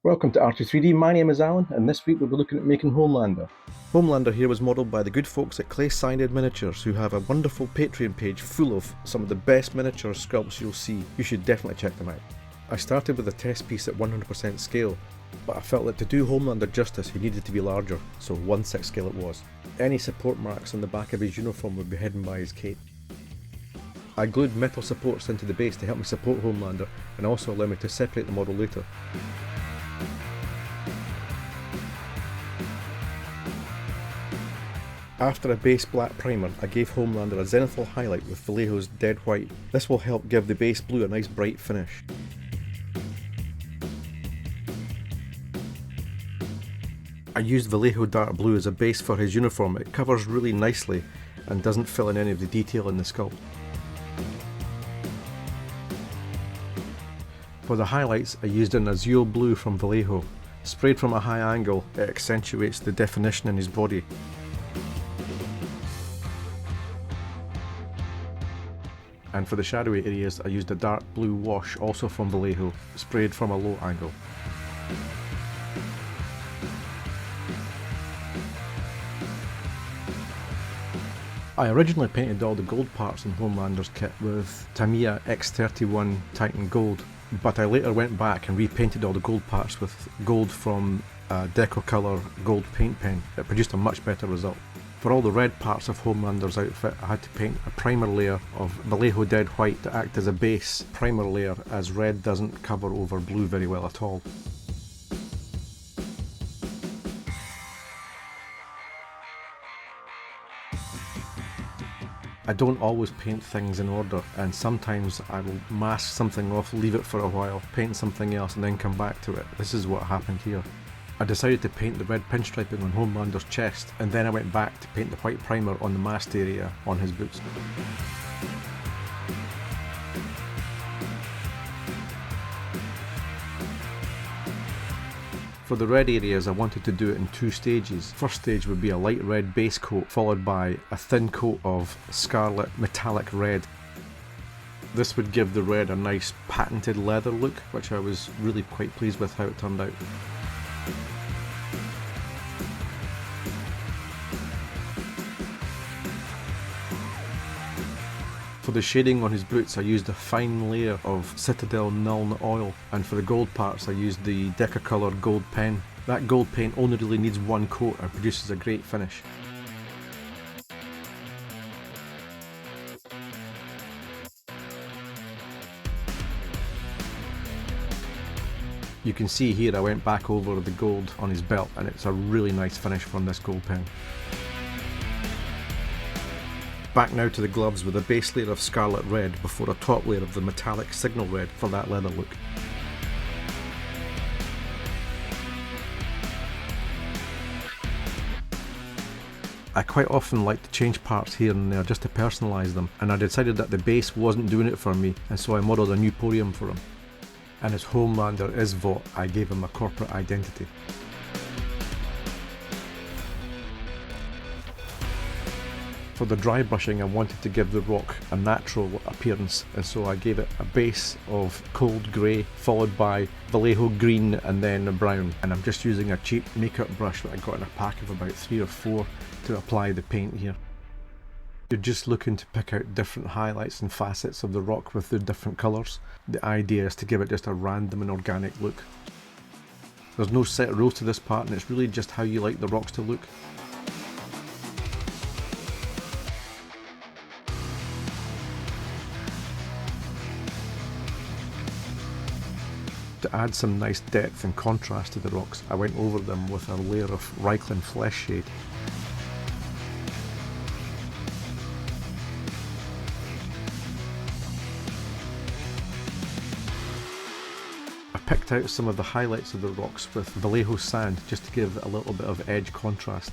Welcome to R2 3D, my name is Alan, and this week we'll be looking at making Homelander. Homelander here was modelled by the good folks at Clay Cyanide Miniatures, who have a wonderful Patreon page full of some of the best miniature sculpts you'll see. You should definitely check them out. I started with a test piece at 100% scale, but I felt that to do Homelander justice he needed to be larger, so 1/6 scale it was. Any support marks on the back of his uniform would be hidden by his cape. I glued metal supports into the base to help me support Homelander and also allow me to separate the model later. After a base black primer, I gave Homelander a zenithal highlight with Vallejo's Dead White. This will help give the base blue a nice bright finish. I used Vallejo Dark Blue as a base for his uniform. It covers really nicely and doesn't fill in any of the detail in the sculpt. For the highlights, I used an azure blue from Vallejo. Sprayed from a high angle, it accentuates the definition in his body. And for the shadowy areas, I used a dark blue wash, also from Vallejo, sprayed from a low angle. I originally painted all the gold parts in Homelander's kit with Tamiya X31 Titan Gold, but I later went back and repainted all the gold parts with gold from a Decocolor gold paint pen. It produced a much better result. For all the red parts of Homelander's outfit, I had to paint a primer layer of Vallejo Dead White to act as a base primer layer, as red doesn't cover over blue very well at all. I don't always paint things in order, and sometimes I will mask something off, leave it for a while, paint something else and then come back to it. This is what happened here. I decided to paint the red pinstriping on Homelander's chest, and then I went back to paint the white primer on the mast area on his boots. For the red areas, I wanted to do it in two stages. First stage would be a light red base coat, followed by a thin coat of scarlet metallic red. This would give the red a nice patented leather look, which I was really quite pleased with how it turned out. For the shading on his boots, I used a fine layer of Citadel Nuln oil, and for the gold parts I used the Decocolor gold pen. That gold paint only really needs one coat and produces a great finish. You can see here I went back over the gold on his belt, and it's a really nice finish from this gold pen. Back now to the gloves with a base layer of scarlet red before a top layer of the metallic signal red for that leather look. I quite often like to change parts here and there just to personalise them, and I decided that the base wasn't doing it for me, and so I modelled a new podium for him. And as Homelander is Vought, I gave him a corporate identity. For the dry brushing, I wanted to give the rock a natural appearance, and so I gave it a base of cold grey, followed by Vallejo green and then brown. And I'm just using a cheap makeup brush that I got in a pack of about 3 or 4 to apply the paint here. You're just looking to pick out different highlights and facets of the rock with the different colours. The idea is to give it just a random and organic look. There's no set rules to this part, and it's really just how you like the rocks to look. To add some nice depth and contrast to the rocks, I went over them with a layer of Reikland Flesh shade. I picked out some of the highlights of the rocks with Vallejo sand just to give a little bit of edge contrast.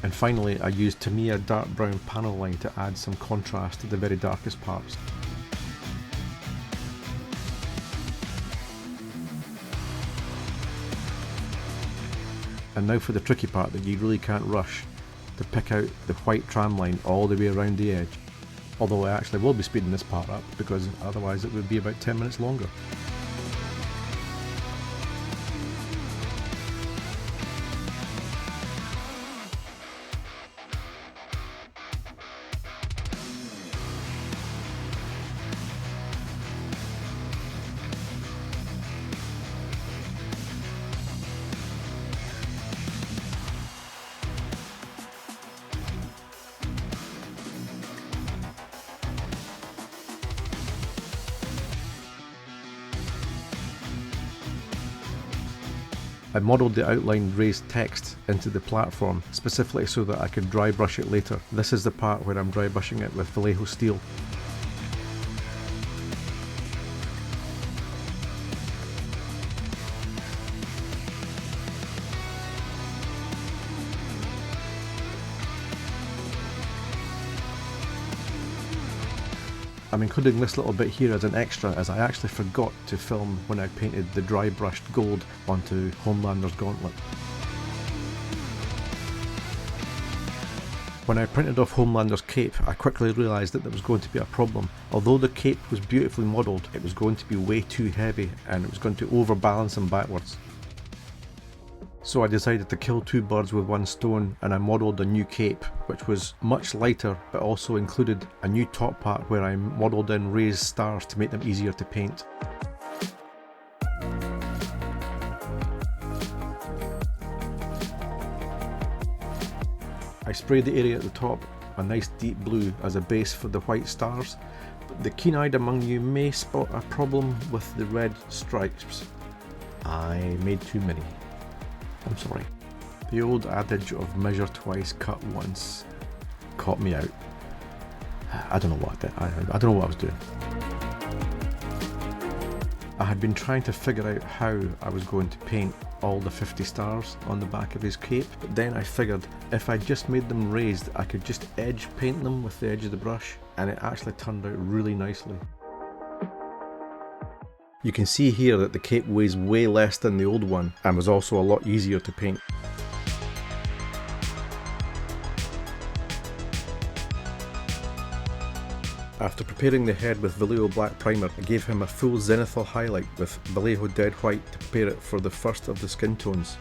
And finally, I used Tamiya dark brown panel line to add some contrast to the very darkest parts. And now for the tricky part that you really can't rush. to pick out the white tram line all the way around the edge. Although I actually will be speeding this part up because otherwise it would be about 10 minutes longer. I modelled the outlined raised text into the platform specifically so that I could dry brush it later. This is the part where I'm dry brushing it with Vallejo steel. I'm including this little bit here as an extra, as I actually forgot to film when I painted the dry brushed gold onto Homelander's gauntlet. When I printed off Homelander's cape, I quickly realised that there was going to be a problem. Although the cape was beautifully modelled, it was going to be way too heavy and it was going to overbalance him backwards. So I decided to kill two birds with one stone, and I modelled a new cape, which was much lighter but also included a new top part where I modelled in raised stars to make them easier to paint. I sprayed the area at the top a nice deep blue as a base for the white stars, but the keen-eyed among you may spot a problem with the red stripes. I made too many. I'm sorry. The old adage of measure twice, cut once caught me out. I don't know what I did. I don't know what I was doing. I had been trying to figure out how I was going to paint all the 50 stars on the back of his cape, but then I figured if I just made them raised, I could just edge paint them with the edge of the brush, and it actually turned out really nicely. You can see here that the cape weighs way less than the old one and was also a lot easier to paint. After preparing the head with Vallejo black primer, I gave him a full zenithal highlight with Vallejo dead white to prepare it for the first of the skin tones.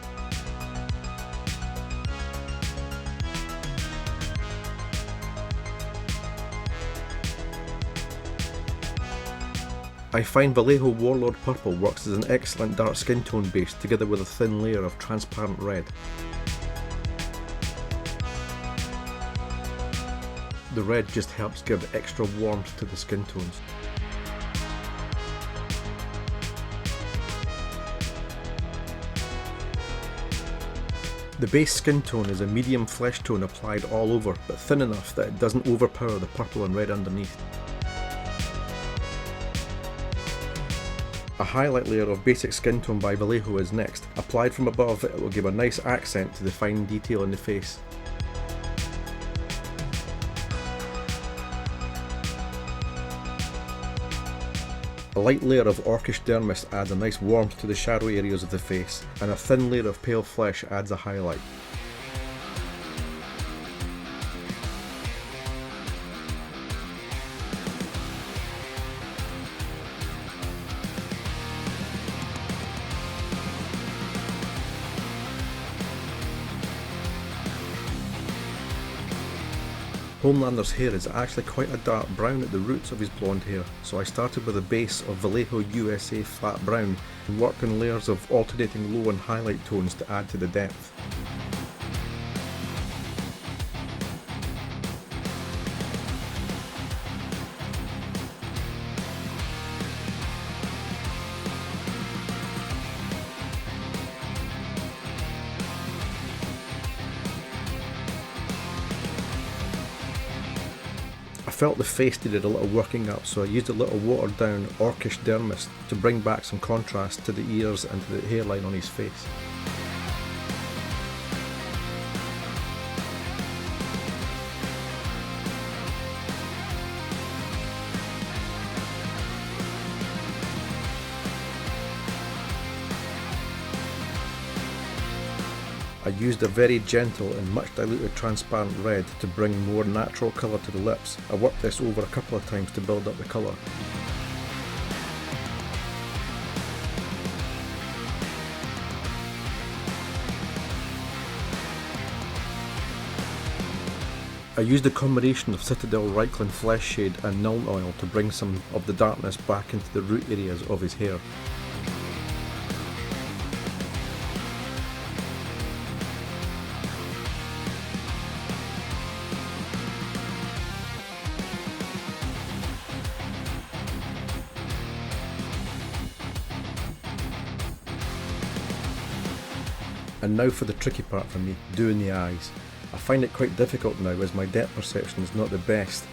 I find Vallejo Warlord Purple works as an excellent dark skin tone base together with a thin layer of transparent red. The red just helps give extra warmth to the skin tones. The base skin tone is a medium flesh tone applied all over, but thin enough that it doesn't overpower the purple and red underneath. A highlight layer of basic skin tone by Vallejo is next. Applied from above, it will give a nice accent to the fine detail in the face. A light layer of orcish dermis adds a nice warmth to the shadow areas of the face, and a thin layer of pale flesh adds a highlight. Homelander's hair is actually quite a dark brown at the roots of his blonde hair, so I started with a base of Vallejo USA flat brown and worked in layers of alternating low and highlight tones to add to the depth. I felt the face needed a little working up, so I used a little watered down orcish dermis to bring back some contrast to the ears and to the hairline on his face. I I used a very gentle and much diluted transparent red to bring more natural colour to the lips. I worked this over a couple of times to build up the colour. I used a combination of Citadel Reikland Flesh Shade and Nuln Oil to bring some of the darkness back into the root areas of his hair. And now for the tricky part for me, doing the eyes. I find it quite difficult now as my depth perception is not the best,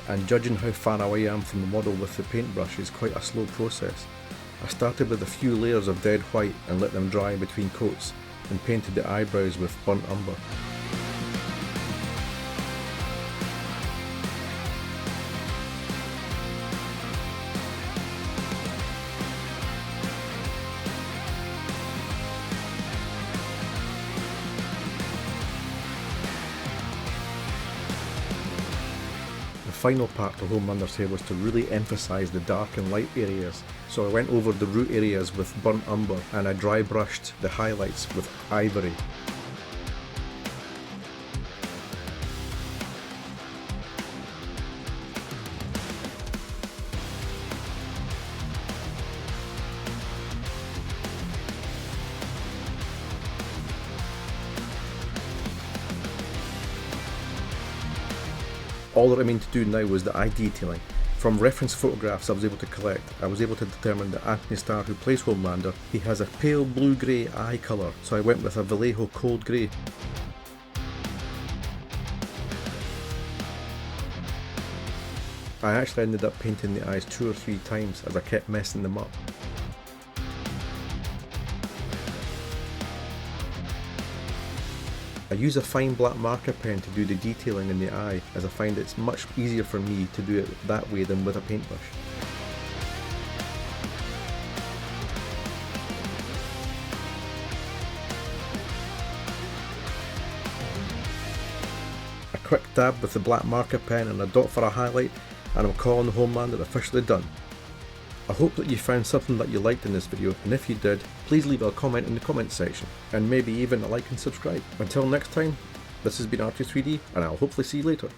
and judging how far away I am from the model with the paintbrush is quite a slow process. I started with a few layers of dead white and let them dry between coats, and painted the eyebrows with burnt umber. The final part to Homelander's hair was to really emphasise the dark and light areas, so I went over the root areas with burnt umber and I dry brushed the highlights with ivory. All that remained to do now was the eye detailing. From reference photographs I was able to collect, I was able to determine that Antony Starr, who plays Homelander, he has a pale blue-grey eye colour, so I went with a Vallejo cold grey. I actually ended up painting the eyes 2 or 3 times as I kept messing them up. I use a fine black marker pen to do the detailing in the eye, as I find it's much easier for me to do it that way than with a paintbrush. A quick dab with the black marker pen and a dot for a highlight, and I'm calling Homelander officially done. I hope that you found something that you liked in this video, and if you did, please leave a comment in the comments section, and maybe even a like and subscribe. Until next time, this has been R2-3D, and I'll hopefully see you later.